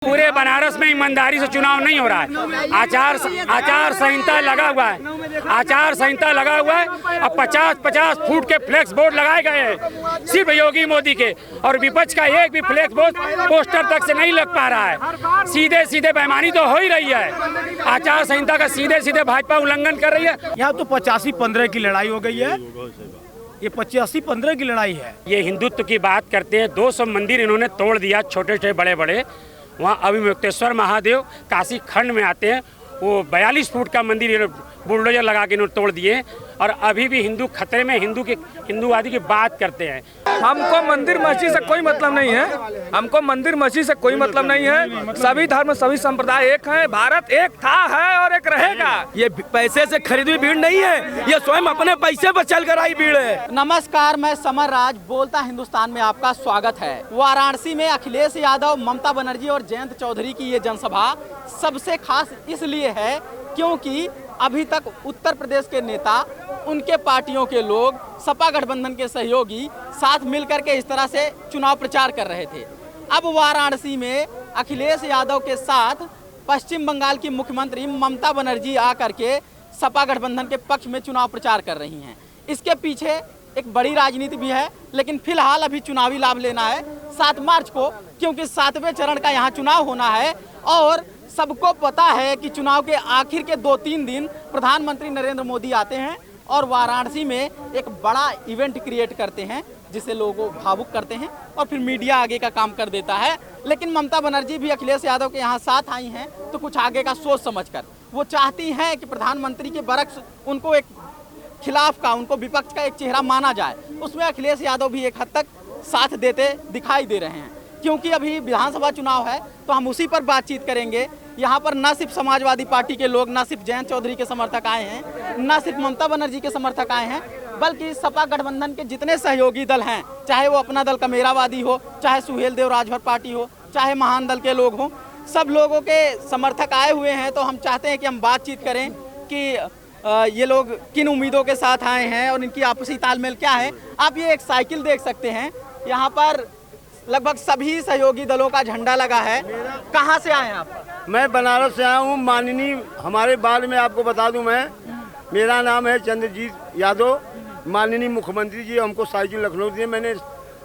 पूरे बनारस में ईमानदारी से चुनाव नहीं हो रहा है। आचार संहिता लगा हुआ है, आचार संहिता लगा हुआ है। अब 50-50 फुट के फ्लेक्स बोर्ड लगाए गए हैं सिर्फ योगी मोदी के, और विपक्ष का एक भी फ्लेक्स बोर्ड पोस्टर तक से नहीं लग पा रहा है। सीधे सीधे बेईमानी तो हो ही रही है। आचार संहिता का सीधे सीधे भाजपा उल्लंघन कर रही है। यहाँ तो 85-15 की लड़ाई हो गई है। ये 85-15 की लड़ाई है। ये हिंदुत्व की बात करते हैं। 200 मंदिर इन्होंने तोड़ दिया, छोटे छोटे बड़े बड़े। वहाँ अभिमुक्तेश्वर महादेव काशी खंड में आते हैं, वो 42 फुट का मंदिर बुलडोजर लगा के इन्होंने तोड़ दिए। और अभी भी हिंदू खतरे में, हिंदूवादी की बात करते हैं। हमको मंदिर मस्जिद से कोई मतलब नहीं है। हमको मंदिर मस्जिद से कोई मतलब नहीं है। सभी धर्म सभी संप्रदाय एक हैं। भारत एक था, है और एक रहेगा। ये पैसे से खरीदी भीड़ नहीं है, ये स्वयं अपने पैसे पर चल कर आई भीड़ है। नमस्कार, मैं समर राज बोलता हिंदुस्तान में आपका स्वागत है। वाराणसी में अखिलेश यादव, ममता बनर्जी और जयंत चौधरी की ये जनसभा सबसे खास इसलिए है क्योंकि अभी तक उत्तर प्रदेश के नेता, उनके पार्टियों के लोग, सपा गठबंधन के सहयोगी साथ मिलकर के इस तरह से चुनाव प्रचार कर रहे थे। अब वाराणसी में अखिलेश यादव के साथ पश्चिम बंगाल की मुख्यमंत्री ममता बनर्जी आकर के सपा गठबंधन के पक्ष में चुनाव प्रचार कर रही हैं। इसके पीछे एक बड़ी राजनीति भी है, लेकिन फिलहाल अभी चुनावी लाभ लेना है 7 मार्च को, क्योंकि 7वें चरण का यहाँ चुनाव होना है। और सबको पता है कि चुनाव के आखिर के 2-3 दिन प्रधानमंत्री नरेंद्र मोदी आते हैं और वाराणसी में एक बड़ा इवेंट क्रिएट करते हैं, जिससे लोगों को भावुक करते हैं और फिर मीडिया आगे का काम कर देता है। लेकिन ममता बनर्जी भी अखिलेश यादव के यहाँ साथ आई हैं तो कुछ आगे का सोच समझकर वो चाहती हैं कि प्रधानमंत्री के बरक्स उनको एक खिलाफ का, उनको विपक्ष का एक चेहरा माना जाए। उसमें अखिलेश यादव भी एक हद तक साथ देते दिखाई दे रहे हैं। क्योंकि अभी विधानसभा चुनाव है तो हम उसी पर बातचीत करेंगे। यहाँ पर न सिर्फ समाजवादी पार्टी के लोग, न सिर्फ जयंत चौधरी के समर्थक आए हैं, न सिर्फ ममता बनर्जी के समर्थक आए हैं, बल्कि सपा गठबंधन के जितने सहयोगी दल हैं, चाहे वो अपना दल कमेरावादी हो, चाहे सुहेल देव राजभर पार्टी हो, चाहे महान दल के लोग हों, सब लोगों के समर्थक आए हुए हैं। तो हम चाहते हैं कि हम बातचीत करें कि ये लोग किन उम्मीदों के साथ आए हैं और इनकी आपसी तालमेल क्या है। आप ये एक साइकिल देख सकते हैं, यहाँ पर लगभग सभी सहयोगी दलों का झंडा लगा है। कहाँ से आए हैं आप? मैं बनारस से आया हूँ। माननीय हमारे बारे में आपको बता दूं, मेरा नाम है चंद्रजीत यादव। माननीय मुख्यमंत्री जी हमको साइकिल लखनऊ दिए। मैंने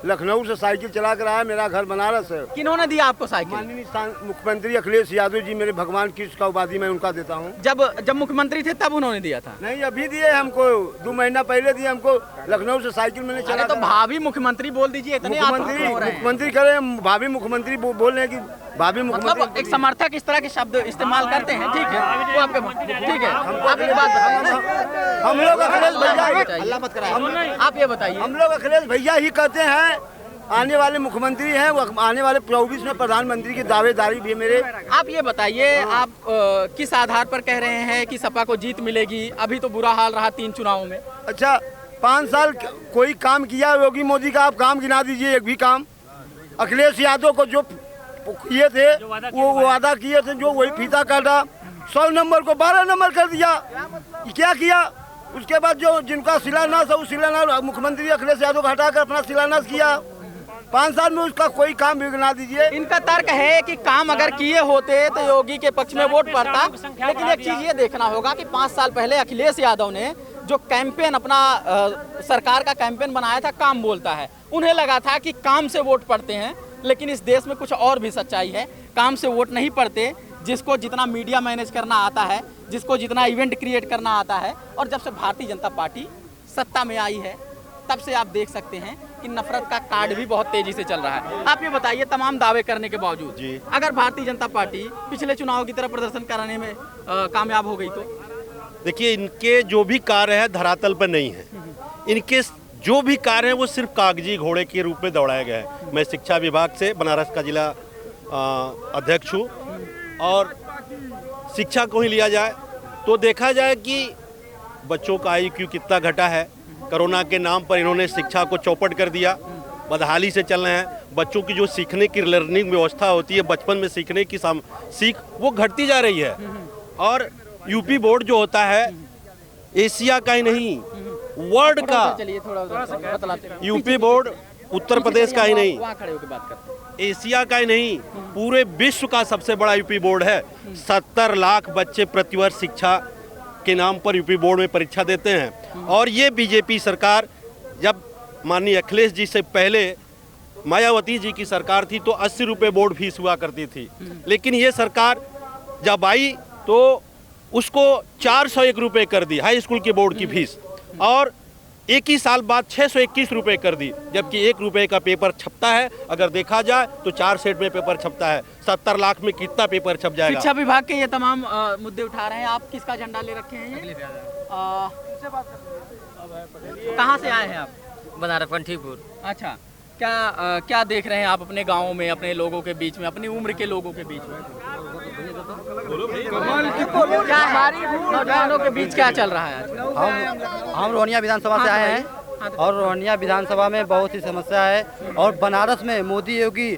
लखनऊ से साइकिल चला कर आया। मेरा घर बनारस है। किन्होंने दिया आपको साइकिल? माननीय मुख्यमंत्री अखिलेश यादव जी, मेरे भगवान कृष्ण का उपाधि मैं उनका देता हूँ। जब मुख्यमंत्री थे तब उन्होंने दिया था? नहीं, अभी दिए हमको, 2 महीना पहले दिए हमको। लखनऊ से साइकिल मैंने चला। तो भाभी मुख्यमंत्री बोल दीजिए, इतने मुख्यमंत्री करें, भाभी मुख्यमंत्री बोल रहे हैं कि भाभी मुख्यमंत्री। मतलब एक समर्थक इस तरह के शब्द इस्तेमाल करते हैं, ठीक है, वो आपके ठीक है। आप एक बात बताइए, हम लोग अखिलेश भैया, अल्लाह मत कराए, आप ये बताइए। हम लोग अखिलेश भैया ही कहते हैं। आने वाले मुख्यमंत्री हैं, वो आने वाले 24 में प्रधानमंत्री की दावेदारी भी मेरे। आप ये बताइए, आप किस आधार पर कह रहे हैं कि सपा को जीत मिलेगी? अभी तो बुरा हाल रहा 3 चुनावों में। अच्छा, 5 साल कोई काम किया योगी मोदी का? आप काम गिना दीजिए, एक भी काम। अखिलेश यादव को जो किए थे, वो वादा किए थे, जो वही फीता काटा। 100 नंबर को 12 नंबर कर दिया। क्या किया? उसके बाद जो जिनका शिलान्यास है, उस शिलान्यास मुख्यमंत्री अखिलेश यादव को हटाकर अपना शिलान्यास किया। 5 साल में उसका कोई काम भी गिना दीजिए। इनका तर्क है कि काम अगर किए होते तो योगी के पक्ष में वोट पड़ता। लेकिन एक चीज ये देखना होगा कि 5 साल पहले अखिलेश यादव ने जो कैंपेन अपना सरकार का कैंपेन बनाया था, काम बोलता है, उन्हें लगा था कि काम से वोट पड़ते हैं। लेकिन इस देश में कुछ और भी सच्चाई है, काम से वोट नहीं पड़ते। जिसको जितना मीडिया मैनेज करना आता है, जिसको जितना इवेंट क्रिएट करना आता है, और जब से भारतीय जनता पार्टी सत्ता में आई है तब से आप देख सकते हैं कि नफरत का कार्ड भी बहुत तेजी से चल रहा है। आप ये बताइए, तमाम दावे करने के बावजूद अगर भारतीय जनता पार्टी पिछले चुनाव की तरह प्रदर्शन कराने में कामयाब हो गई तो? देखिए, इनके जो भी कार्य है धरातल पर नहीं है। इनके जो भी कार्य है वो सिर्फ कागजी घोड़े के रूप में दौड़ाया गया है। मैं शिक्षा विभाग से बनारस का जिला अध्यक्ष हूँ, और शिक्षा को ही लिया जाए तो देखा जाए कि बच्चों का IQ कितना घटा है। कोरोना के नाम पर इन्होंने शिक्षा को चौपट कर दिया, बदहाली से चल रहे हैं। बच्चों की जो सीखने की लर्निंग व्यवस्था होती है, बचपन में सीखने की सीख, वो घटती जा रही है। और यूपी बोर्ड जो होता है, एशिया का ही नहीं, वर्ल्ड का यूपी बोर्ड उत्तर प्रदेश का ही नहीं, एशिया का ही नहीं, पूरे विश्व का सबसे बड़ा यूपी बोर्ड है। 70 लाख बच्चे प्रतिवर्ष शिक्षा के नाम पर यूपी बोर्ड में परीक्षा देते हैं। और ये बीजेपी सरकार, जब माननीय अखिलेश जी से पहले मायावती जी की सरकार थी तो 80 रुपये बोर्ड फीस हुआ करती थी, लेकिन ये सरकार जब आई तो उसको 401 रुपये कर दी हाई स्कूल के बोर्ड की फीस, और एक ही साल बाद 621 रुपये कर दी, जबकि 1 रुपये का पेपर छपता है। अगर देखा जाए तो 4 सेट में पेपर छपता है। 70 लाख में कितना पेपर छप जाएगा? शिक्षा विभाग के ये तमाम मुद्दे उठा रहे हैं। आप किसका झंडा ले रखे हैं? कहाँ से आए हैं आप? बनारस पंठीपुर। अच्छा, क्या देख रहे हैं आप अपने गाँव में, अपने लोगों के बीच में, अपनी उम्र के लोगों के बीच में? क्या नौजवानों के बीच क्या चल रहा है आज? हम रोहनिया विधानसभा से आए हैं और रोहनिया विधानसभा में बहुत सी समस्या है, और बनारस में मोदी योगी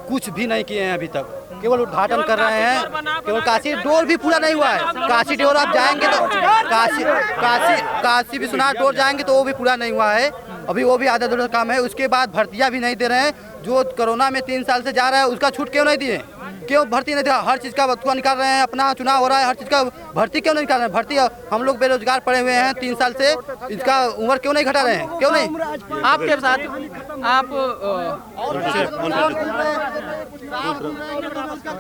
कुछ भी नहीं किए हैं अभी तक, केवल उद्घाटन कर रहे हैं। केवल काशी डोर भी पूरा नहीं हुआ है। काशी डोर आप जाएंगे तो काशी विश्वनाथ डोर जाएंगे तो वो भी पूरा नहीं हुआ है, अभी वो भी आधा अधूरा काम है। उसके बाद भर्तियां भी नहीं दे रहे हैं। जो कोरोना में 3 साल से जा रहा है उसका छूट क्यों नहीं दिए? क्यों भर्ती नहीं दिया? हर चीज़ का बतुआ निकाल रहे हैं, अपना चुनाव हो रहा है, हर चीज़ का भर्ती क्यों नहीं निकाल रहे हैं? भर्ती हम लोग बेरोजगार पड़े हुए हैं 3 साल से, इसका उम्र क्यों नहीं घटा रहे हैं? क्यों नहीं? आपके साथ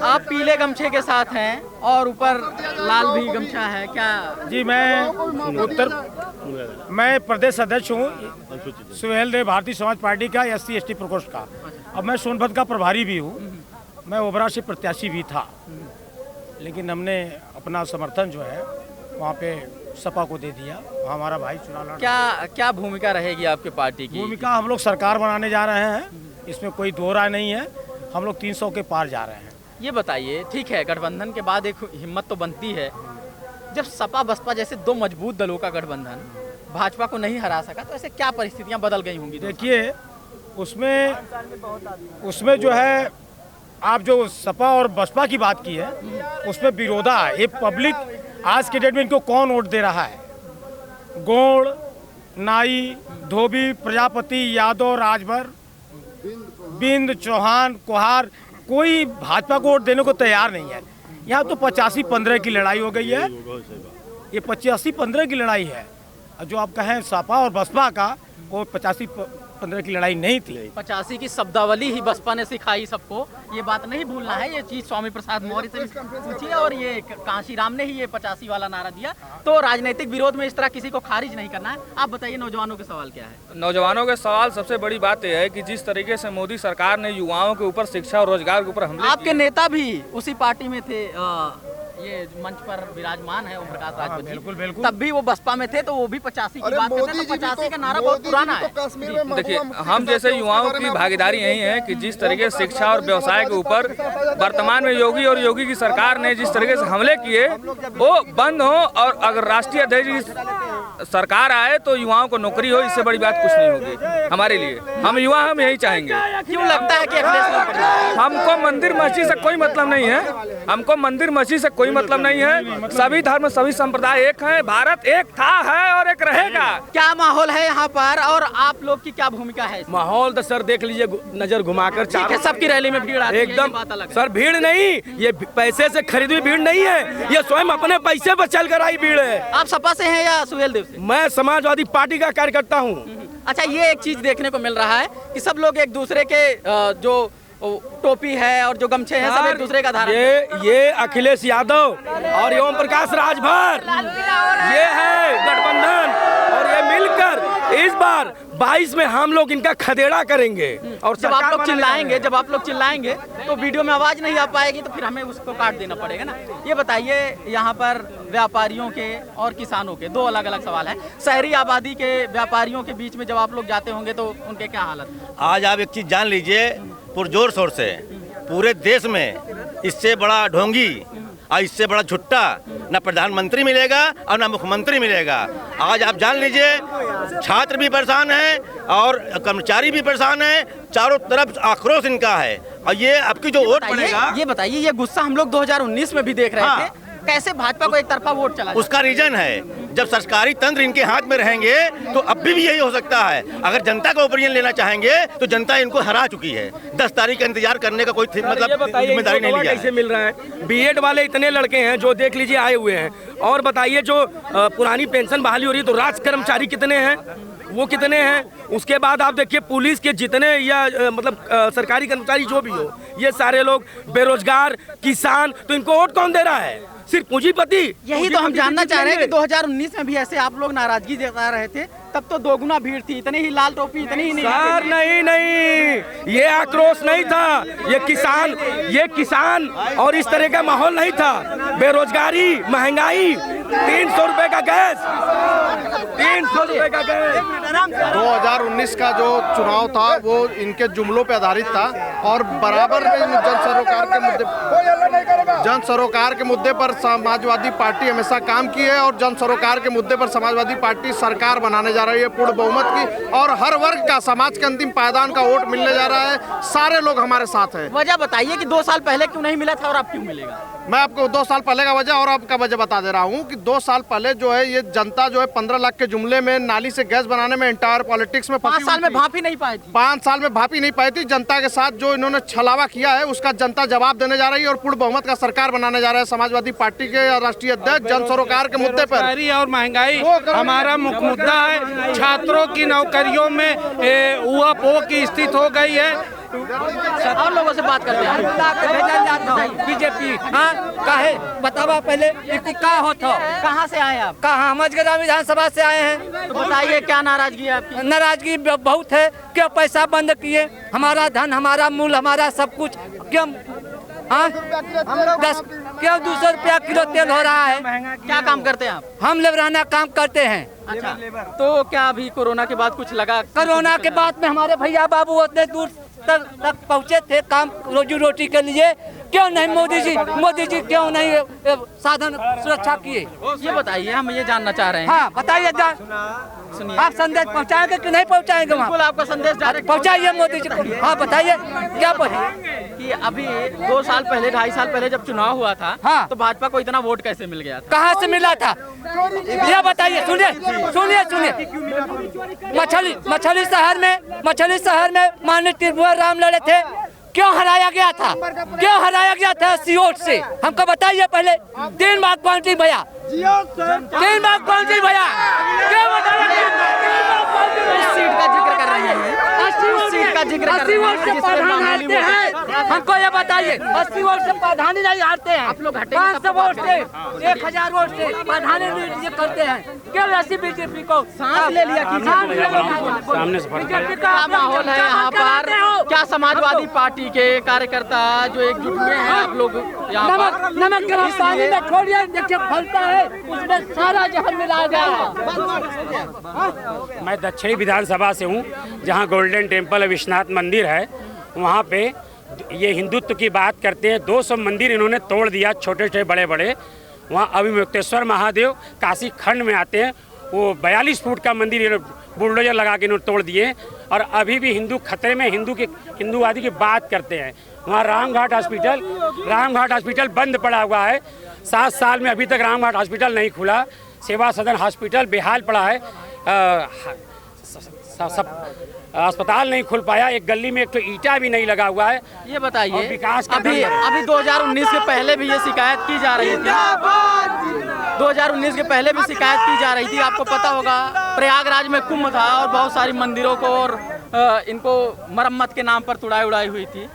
आप पीले गमछे के साथ हैं और ऊपर लाल भी गमछा है क्या? जी, मैं प्रदेश अध्यक्ष हूँ सुहेल देव भारतीय समाज पार्टी का SC ST प्रकोष्ठ का। अब मैं सोनभद्र का प्रभारी भी हूँ। मैं ओबरा से प्रत्याशी भी था, लेकिन हमने अपना समर्थन जो है वहाँ पे सपा को दे दिया। हमारा भाई चुनाव लड़। क्या भूमिका रहेगी आपके पार्टी की? भूमिका, हम लोग सरकार बनाने जा रहे हैं, इसमें कोई दो राय नहीं है। हम लोग 300 के पार जा रहे हैं। ये बताइए, ठीक है, गठबंधन के बाद एक हिम्मत तो बनती है। जब सपा बसपा जैसे दो मजबूत दलों का गठबंधन भाजपा को नहीं हरा सका, तो ऐसे क्या परिस्थितियां बदल गई होंगी? देखिए, उसमें जो है, आप जो सपा और बसपा की बात की है उसमें विरोधा है। ये पब्लिक आज के डेट में इनको कौन वोट दे रहा है? गोड़, नाई, धोबी, प्रजापति, यादव, राजभर, बिंद, चौहान, कुहार, कोई भाजपा को वोट देने को तैयार नहीं है। यहाँ तो 85-15 की लड़ाई हो गई है। ये 85-15 की लड़ाई है। जो आप कहें सपा और बसपा का, वो 85-15 की लड़ाई नहीं थी। 85 की शब्दावली ही बसपा ने सिखाई सबको, ये बात नहीं भूलना है। ये चीज स्वामी प्रसाद मौर्य से पूछिए, और ये कांशीराम ने ही ये 85 वाला नारा दिया। तो राजनीतिक विरोध में इस तरह किसी को खारिज नहीं करना है। आप बताइए, नौजवानों के सवाल क्या है? नौजवानों के सवाल सबसे बड़ी बात यह है कि जिस तरीके से मोदी सरकार ने युवाओं के ऊपर शिक्षा और रोजगार के ऊपर हमले, आपके नेता भी उसी पार्टी में थे, ये मंच पर विराजमान है ओम प्रकाश राजपूत जी। बिल्कुल। तब भी वो बसपा में थे, तो वो भी 85 की बात करते हैं। तो 85 का नारा बहुत पुराना है। देखिए, हम जैसे युवाओं की भागीदारी यही है कि जिस तरीके से शिक्षा और व्यवसाय के ऊपर वर्तमान में योगी और योगी की सरकार ने जिस तरीके से हमले किए वो बंद हो, और अगर राष्ट्रीय अध्यक्ष की सरकार आए तो युवाओं को नौकरी हो। इससे बड़ी बात कुछ नहीं होगी हमारे लिए। हम युवा हम यही चाहेंगे। क्यों लगता है कि हमको मंदिर मस्जिद से कोई मतलब नहीं है। हमको मंदिर मस्जिद से कोई मतलब नहीं है। सभी धर्म सभी संप्रदाय एक हैं। भारत एक था, है और एक रहेगा। क्या माहौल है यहाँ पर, और आप लोग की क्या भूमिका है? माहौल तो सर देख लीजिए, नजर घुमाकर ठीक है, सबकी रैली में भीड़ आती है, एकदम बात अलग है। सर भीड़ नहीं, ये पैसे से खरीदी हुई भीड़ नहीं है, ये स्वयं अपने पैसे पर चल कर आई भीड़ है। आप सपा से हैं या सुहेल देव से? मैं समाजवादी पार्टी का कार्यकर्ता हूँ। अच्छा, ये एक चीज देखने को मिल रहा है कि सब लोग एक दूसरे के जो टोपी है और जो गमछे हैं सब एक दूसरे का धारण। ये अखिलेश यादव और ओम प्रकाश राजभर, ये है गठबंधन, और ये मिलकर इस बार 22 में हम लोग इनका खदेड़ा करेंगे। और जब आप लोग चिल्लाएंगे तो वीडियो में आवाज नहीं आ पाएगी, तो फिर हमें उसको काट देना पड़ेगा ना। ये बताइए, यहाँ पर व्यापारियों के और किसानों के दो अलग अलग सवाल है। शहरी आबादी के व्यापारियों के बीच में जब आप लोग जाते होंगे तो उनके क्या हालत है? आज आप एक चीज जान लीजिए, पुरजोर शोर से पूरे देश में इससे बड़ा ढोंगी और इससे बड़ा झुट्टा न प्रधानमंत्री मिलेगा और न मुख्यमंत्री मिलेगा। आज आप जान लीजिए, छात्र भी परेशान हैं और कर्मचारी भी परेशान हैं, चारों तरफ आक्रोश इनका है। और ये आपकी जो वोट पड़ेगा, ये बताइए, ये गुस्सा हम लोग 2019 में भी देख रहे थे, कैसे भाजपा को एक तरफा वोट चला? उसका रीजन है जब सरकारी तंत्र इनके हाथ में रहेंगे तो अब भी यही हो सकता है। अगर जनता का ओपिनियन लेना चाहेंगे तो जनता इनको हरा चुकी है। 10 तारीख का इंतजार करने का कोई मतलब जिम्मेदारी नहीं लिया कैसे मिल रहा है? बीएड वाले इतने लड़के हैं जो देख लीजिए आए हुए हैं। और बताइए जो पुरानी पेंशन बहाली हो रही है तो राज कर्मचारी कितने हैं, वो कितने हैं? उसके बाद आप देखिए पुलिस के जितने या मतलब सरकारी कर्मचारी जो भी हो, ये सारे लोग बेरोजगार, किसान, तो इनको वोट कौन दे रहा है? सिर्फ पूंजीपति। यही तो हम जानना चाह रहे हैं कि 2019 में भी ऐसे आप लोग नाराजगी जता रहे थे, तब तो दोगुना भीड़ थी, इतनी ही लाल टोपी, इतनी ही सर नहीं, ये आक्रोश नहीं था, ये किसान और इस तरह का माहौल नहीं था। बेरोजगारी, महंगाई, 300 रुपए का गैस, 300 रुपए का गैस। 2019 का जो चुनाव था वो इनके जुमलों पे आधारित था और बराबर में जन सरोकार के मुद्दे पर समाजवादी पार्टी हमेशा काम की है और जन सरोकार के मुद्दे पर समाजवादी पार्टी सरकार बनाने जा रही है पूर्ण बहुमत की, और हर वर्ग का समाज के अंतिम पायदान का वोट मिलने जा रहा है। सारे लोग हमारे साथ हैं। वजह बताइए कि 2 साल पहले क्यों नहीं मिला था और अब क्यों मिलेगा? मैं आपको 2 साल पहले का वजह और अब का वजह बता दे रहा हूँ कि 2 साल पहले जो है ये जनता जो है 15 लाख के जुमले में, नाली से गैस बनाने में, इंटायर पॉलिटिक्स में 5 साल में भाप ही नहीं पाई थी। 5 साल में भापी नहीं पाई थी। जनता के साथ जो इन्होंने छलावा किया है उसका जनता जवाब देने जा रही है और पूर्ण बहुमत का सरकार बनाने जा रहा है। समाजवादी पार्टी के राष्ट्रीय अध्यक्ष जन सरोकार के मुद्दे पर और महंगाई हमारा मुख्य मुद्दा है। छात्रों की नौकरियों में ऊहापोह की स्थिति हो गई है। और लोगों से बात करते हैं। बीजेपी काहे बतावा पहले का होता, कहाँ से आए आप? कहाँ मजगरा विधानसभा से आए हैं। तो बताइए क्या नाराजगी है आपकी? नाराजगी बहुत है। क्यों पैसा बंद किए? हमारा धन, हमारा मूल, हमारा सब कुछ क्यों? क्यों 200 रुपया किलो तेल हो रहा है? क्या काम करते हैं आप? हम लेबराना काम करते हैं। अच्छा, तो क्या अभी कोरोना के बाद कुछ लगा? कोरोना के बाद में हमारे भैया बाबू उतने दूर तक पहुँचे थे काम रोजी रोटी के लिए, क्यों नहीं मोदी जी क्यों नहीं साधन सुरक्षा किए? ये बताइए, हम ये जानना चाह रहे हैं। हाँ बताइए, सुनिए, आप संदेश पहुँचाएंगे कि नहीं पहुँचाएंगे? बिल्कुल आपका संदेश डायरेक्ट पहुँचाइए मोदी जी को। हाँ बताइए क्या कि अभी 2 साल पहले, 2.5 साल पहले जब चुनाव हुआ था, हाँ, तो भाजपा को इतना वोट कैसे मिल गया था? कहाँ से मिला था ये बताइए। सुनिए मछली शहर में माननीय त्रिभुवन राम लड़े थे, क्यों हराया गया था? 80 वोट से? हमको बताइए पहले। 3 मार्क पहुंची भैया, 3 मार्क पहुंची भैया, क्यों बताया गया? सीट का जिक्र कर रहे हैं, 80 वोट से प्रधान हारते हैं। हमको ये बताइए, 80 वोट से प्रधानी नहीं हारते हैं। आप लोग 500 वोट से, 1000 वोट से प्रधानी ये करते हैं। क्यों ऐसी बीजेपी को सांस ले लिया? सामने से क्या माहौल है यहाँ पर? क्या समाजवादी पार्टी के कार्यकर्ता जो एकजुट हुए हैं आप लोग यहाँ पर? नमक गरम पानी में छोड़िए, देखिए फलता है, उसमें सारा जहर मिलाया गया है। मैं दक्षिणी विधानसभा से हूँ, जहाँ गोल्डन टेम्पल विश्वनाथ मंदिर है। वहाँ पे ये हिंदुत्व की बात करते हैं। 200 मंदिर इन्होंने तोड़ दिया, छोटे छोटे बड़े बड़े। वहाँ अभिमुक्तेश्वर महादेव काशी खंड में आते हैं, वो 42 फुट का मंदिर बुलडोजर लगा के इन्होंने तोड़ दिए। और अभी भी हिंदू खतरे में, हिंदूवादी की बात करते हैं। वहाँ रामघाट हॉस्पिटल बंद पड़ा हुआ है। 7 साल में अभी तक रामघाट हॉस्पिटल नहीं खुला। सेवा सदन हॉस्पिटल बेहाल पड़ा है। अस्पताल नहीं खुल पाया। एक गली में एक तो ईटा भी नहीं लगा हुआ है। ये बताइए, विकास अभी 2019 के पहले भी ये शिकायत की जा रही थी। 2019 के पहले भी शिकायत की जा रही थी। आपको पता होगा प्रयागराज में कुंभ था और बहुत सारी मंदिरों को और इनको मरम्मत के नाम पर तुड़ाई उड़ाई हुई थी।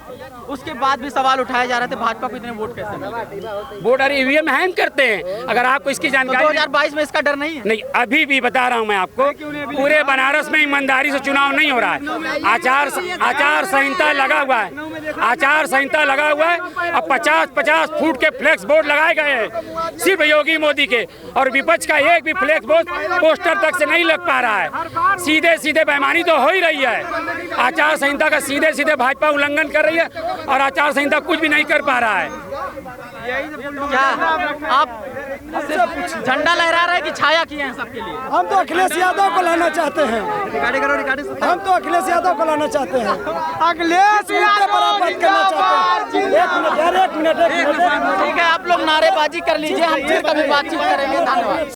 उसके बाद भी सवाल उठाए जा रहे थे, भाजपा को इतने वोट कैसे मिले? वोट और ईवीएम हैंग करते हैं। अगर आपको इसकी जानकारी 2022 में इसका डर नहीं है? नहीं, अभी भी बता रहा हूं मैं आपको, पूरे बनारस में ईमानदारी से चुनाव नहीं हो रहा है। आचार संहिता लगा हुआ है। आचार संहिता लगा हुआ है। अब 50-50 फुट के फ्लेक्स बोर्ड लगाए गए हैं सिर्फ योगी मोदी के, और विपक्ष का एक भी फ्लेक्स बोर्ड पोस्टर तक से नहीं लग पा रहा है। सीधे बेईमानी तो हो ही रही है। आचार संहिता का सीधे भाजपा उल्लंघन कर रही है और आचार संहिता कुछ भी नहीं कर पा रहा है। क्या आप सिर्फ झंडा लहरा रहे हैं कि छाया किए हैं सबके लिए? हम तो अखिलेश यादव को लाना चाहते हैं। हम तो अखिलेश यादव को लाना चाहते हैं। अखिलेश यादव पर आप बात करना चाहते हैं? एक मिनट। ठीक है, आप लोग नारेबाजी कर लीजिए, हम फिर कभी बातचीत करेंगे। धन्यवाद।